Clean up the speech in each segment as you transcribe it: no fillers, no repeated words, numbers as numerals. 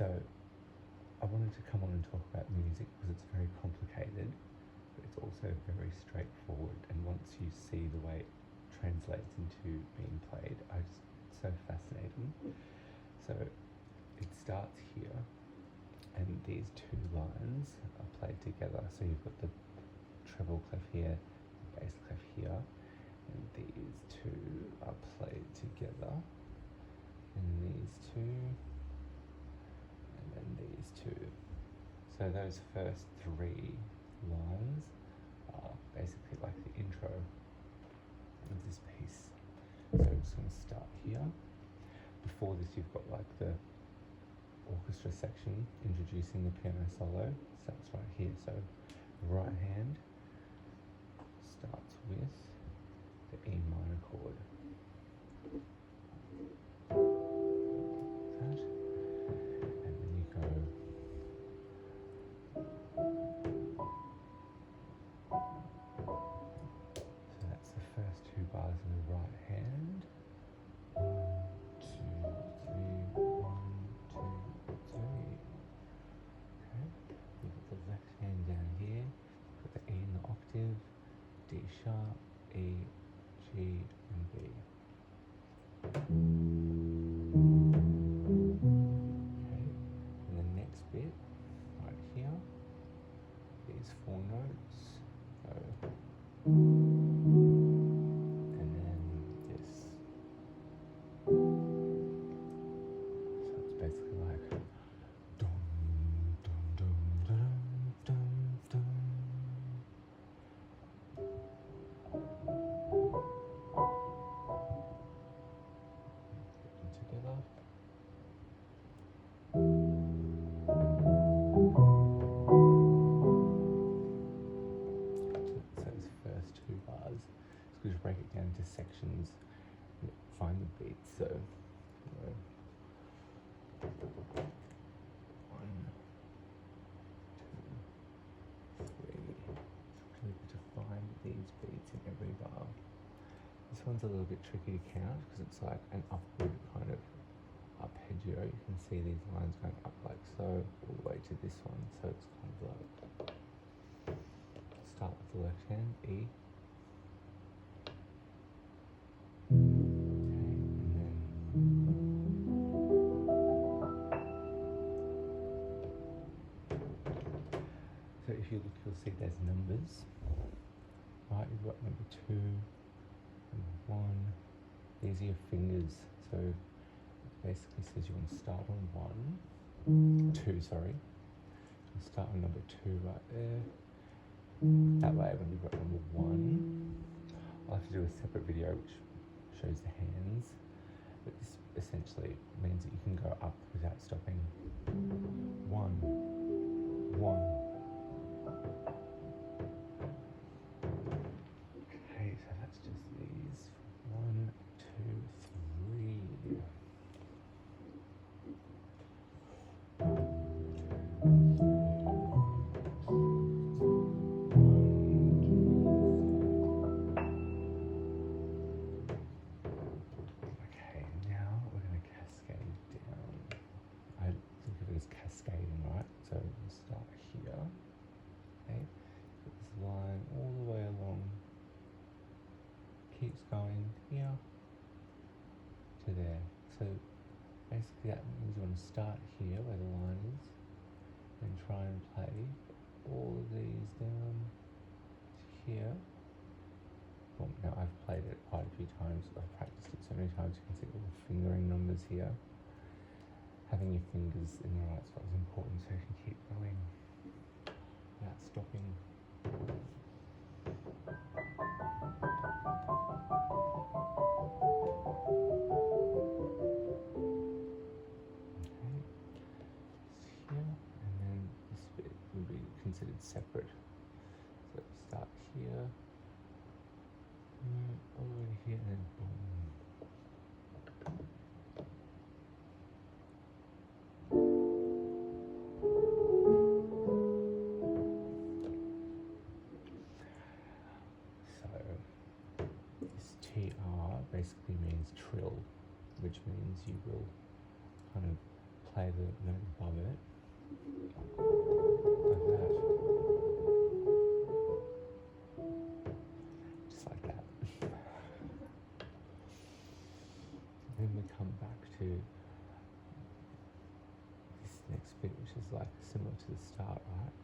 So I wanted to come on and talk about music because it's very complicated, but it's also very straightforward. And once you see the way it translates into being played, it's so fascinating. So it starts here, and these two lines are played together. So you've got the treble clef here, the bass clef here, and these two are played together, and these two, and then these two. So those first three lines are basically like the intro of this piece. So I'm just going to start here. Before this, you've got like the orchestra section introducing the piano solo. Starts right here. So the right hand starts with the E minor chord. That. And then you go so that's the first two bars of the right hand. 1, 2, 3, 1, 2, 3. Okay. You've got the left hand down here. You've got the E in the octave, D sharp, E, G, and B. Okay. And the next bit, right here, these four notes go, and then this. So it's basically like dum dum dum dum dum dum. Put them together. So those first two bars, so just break it down into sections, find the beats. So 1, 2, 3. Really good to find these beats in every bar. This one's a little bit tricky to count because it's like an upward kind of arpeggio. You can see these lines going up like so, all the way to this one. So it's kind of like, start with the left hand, E. Okay, and then so if you look, you'll see there's numbers. Right, you've got number 2, number 1. These are your fingers. So it basically says you want to start on 2, sorry. You start on number 2 right there. That way when you've got number 1, I'll have to do a separate video which shows the hands. But this essentially means that you can go up without stopping. 1, 1. Okay, so that's just these. 1, 2, 3. Okay, now we're going to cascade down. I think of it as cascading, right? So we'll start here. Okay, put this line all the way along. Keeps going here to there. So basically that means you want to start here where the line is and try and play all of these down to here. Well, now I've played it quite a few times. I've practiced it so many times. You can see all the fingering numbers here. Having your fingers in the right spot is important so you can keep going without stopping. Considered separate. So let's start here, all the way to here, and then boom. So this TR basically means trill, which means you will kind of play the note above it, like that, just like that. Then we come back to this next bit, which is like similar to the start, right?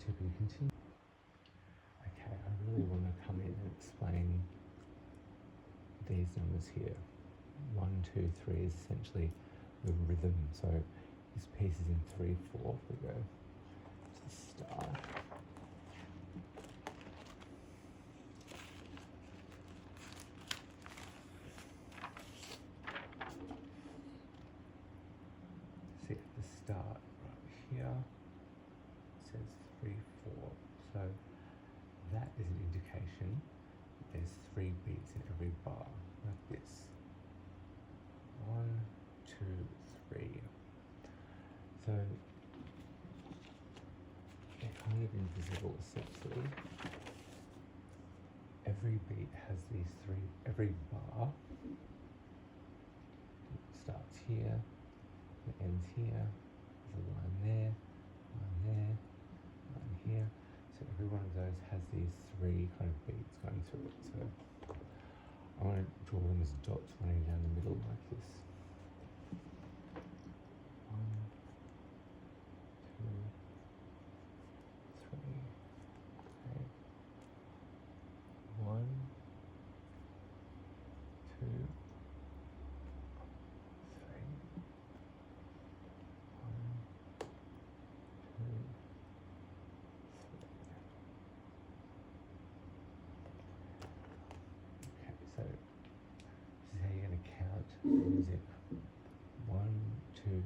To be continued. Okay, I really want to come in and explain these numbers here. 1, 2, 3 is essentially the rhythm. So this piece is in 3/4. We go to the start. See at the start right here, it says 3/4. So that is an indication that there's 3 beats in every bar, like this. 1, 2, 3. So they're kind of invisible essentially. Every beat has these 3, every bar starts here, it ends here, there's a line there, line here. So every one of those has these 3 kind of beats going through it. So I want to draw them as dots running down the middle like this. 1, 2, 3. Okay. 1, 2, 3. 1, 2, 3. Okay, so this is how you're going to count the music. 1, 2,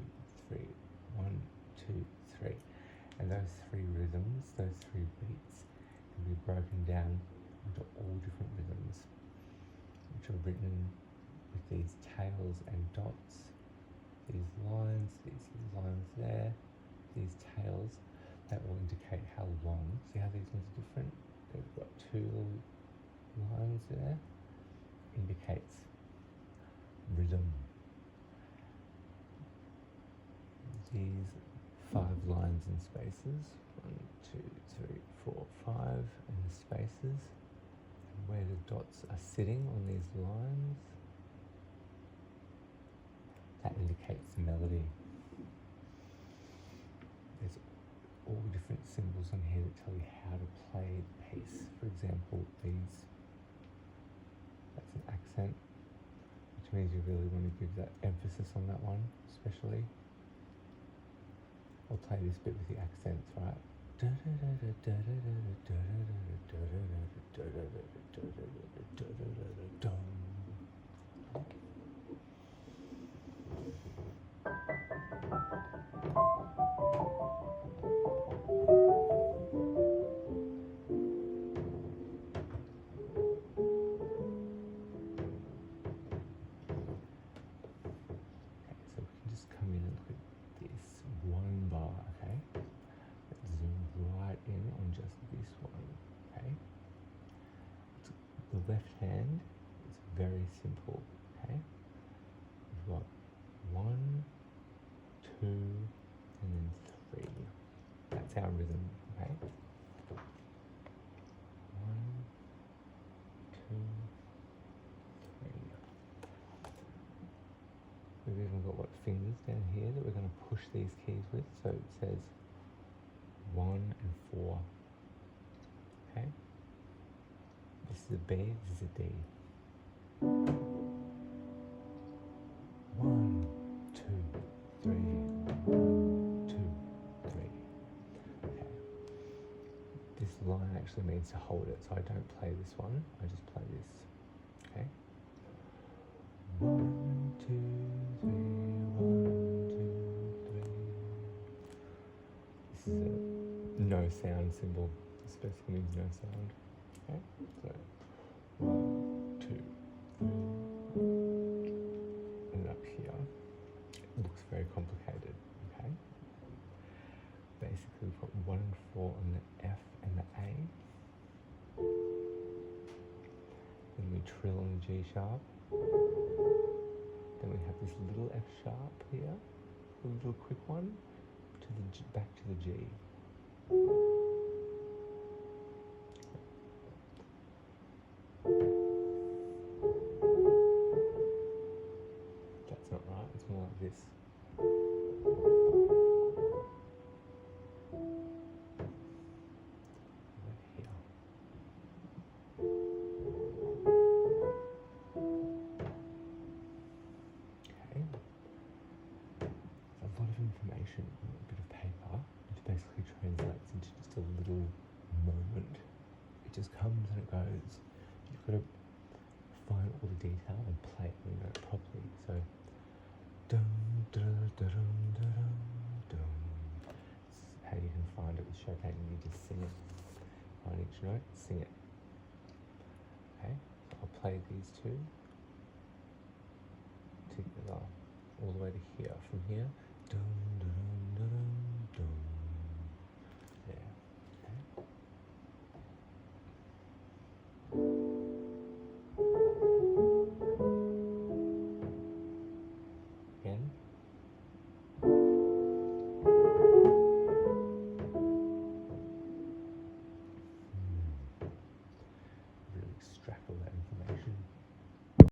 3. 1, 2, 3. And those 3 rhythms, those 3 beats, can be broken down into all different rhythms, which are written with these tails and dots, these lines there, these tails that will indicate how long. See how these ones are different? They've got 2 little lines there, indicates rhythm. These 5 lines and spaces, 1, 2, 3, 4, 5, and the spaces, and where the dots are sitting on these lines, that indicates the melody. There's all different symbols on here that tell you how to play the piece. For example, these, that's an accent, which means you really want to give that emphasis on that one, especially. I'll play this bit with the accents, right? So we can just come in and look at this one bar, okay? Let's zoom right in on just this one, okay? The left hand is very simple, okay? We've got 1, 2, and then 3. That's our rhythm, okay? 1, 2, 3. We've even got what fingers down here that we're going to push these keys with. So it says 1 and 4. Okay? This is a B, this is a D. 1, 2, 3. 1, 2, 3. Okay. This line actually means to hold it, so I don't play this one, I just play this. Okay? 1, 2, 3, 1, 2, 3. This is a no sound symbol. This basically means no sound. Okay? So 1, 2, 3. And up here, it looks very complicated. Okay? Basically, we've got 1 and 4 on the F and the A. Then we trill on the G sharp. Then we have this little F sharp here, a little quick one, to the G, back to the G. That's not right, it's more like this. Information on a bit of paper, which basically translates into just a little moment. It just comes and it goes. You've got to find all the detail and play it when you know it properly. So, dum dum dum dum dum. This is how you can find it with Chopin. You just sing it. Find each note, sing it. Okay, so I'll play these two together all the way to here. From here. Dum, dum, dum, dum, dum. There. Okay. Again. Really extract all that information.